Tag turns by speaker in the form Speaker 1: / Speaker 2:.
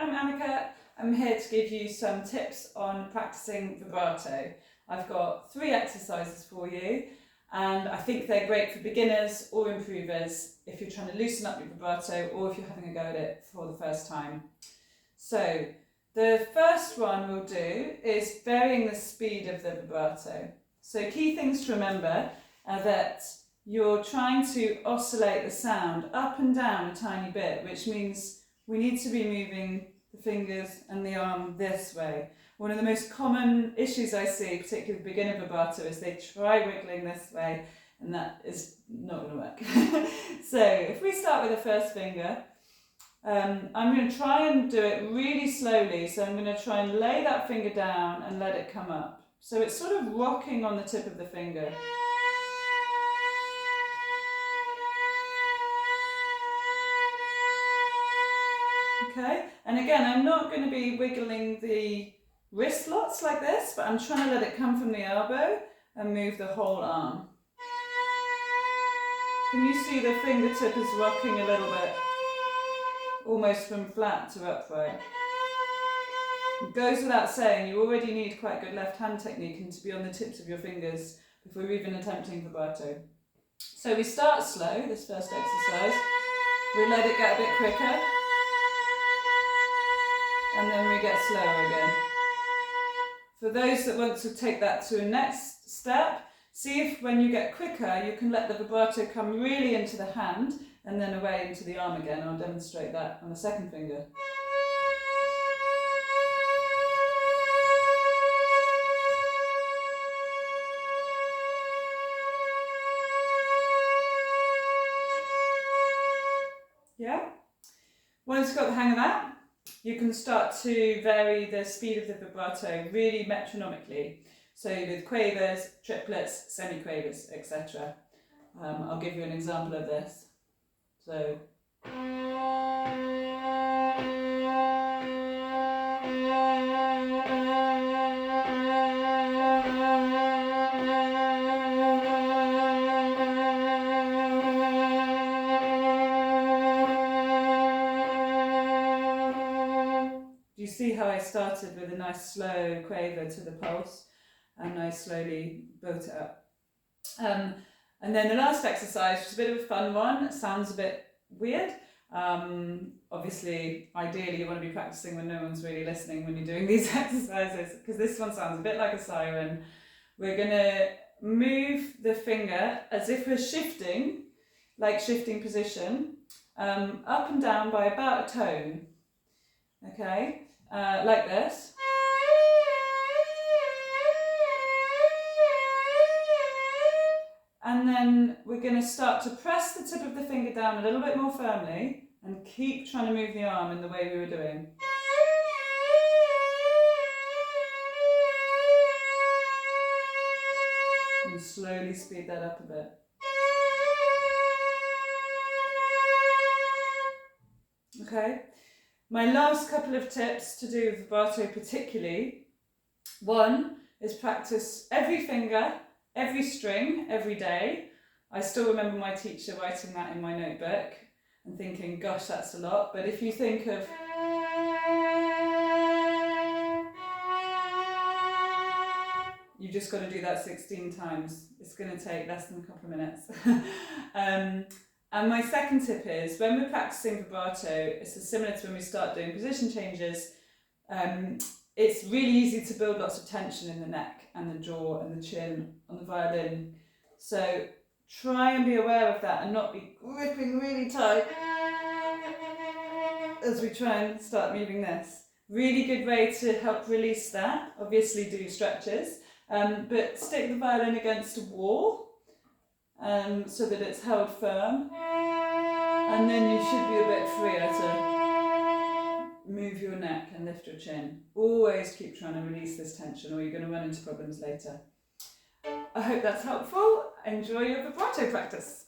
Speaker 1: I'm Annika. I'm here to give you some tips on practicing vibrato. I've got 3 exercises for you, and I think they're great for beginners or improvers if you're trying to loosen up your vibrato or if you're having a go at it for the first time. So the first one we'll do is varying the speed of the vibrato. So key things to remember are that you're trying to oscillate the sound up and down a tiny bit, which means we need to be moving the fingers and the arm this way. One of the most common issues I see, particularly with beginner vibrato, is they try wiggling this way, and that is not going to work. So if we start with the first finger, I'm going to try and do it really slowly. So I'm going to try and lay that finger down and let it come up. So it's sort of rocking on the tip of the finger. Okay, and again, I'm not going to be wiggling the wrist lots like this, but I'm trying to let it come from the elbow and move the whole arm. Can you see the fingertip is rocking a little bit, almost from flat to upright? It goes without saying, you already need quite good left hand technique and to be on the tips of your fingers before you're even attempting vibrato. So we start slow, this first exercise. We let it get a bit quicker. And then we get slower again. For those that want to take that to a next step, see if when you get quicker, you can let the vibrato come really into the hand and then away into the arm again. I'll demonstrate that on the second finger. Yeah? Once you've got the hang of that, you can start to vary the speed of the vibrato really metronomically. So with quavers, triplets, semi-quavers, etc. I'll give you an example of this. So. You see how I started with a nice slow quaver to the pulse, and I slowly built it up. And then the last exercise, which is a bit of a fun one, sounds a bit weird. Obviously, ideally you want to be practicing when no one's really listening when you're doing these exercises, because this one sounds a bit like a siren. We're going to move the finger as if we're shifting, like shifting position, up and down by about a tone. Okay? Like this. And then we're going to start to press the tip of the finger down a little bit more firmly and keep trying to move the arm in the way we were doing. And slowly speed that up a bit. Okay? My last couple of tips to do with vibrato particularly. One is practice every finger, every string, every day. I still remember my teacher writing that in my notebook and thinking, gosh, that's a lot. But if you think of you've just got to do that 16 times. It's going to take less than a couple of minutes. And my second tip is, when we're practicing vibrato, it's similar to when we start doing position changes. It's really easy to build lots of tension in the neck and the jaw and the chin on the violin. So try and be aware of that and not be gripping really tight as we try and start moving this. Really good way to help release that. Obviously do stretches, but stick the violin against a wall so that it's held firm. And then you should be a bit freer to move your neck and lift your chin. Always keep trying to release this tension or you're going to run into problems later. I hope that's helpful. Enjoy your vibrato practice.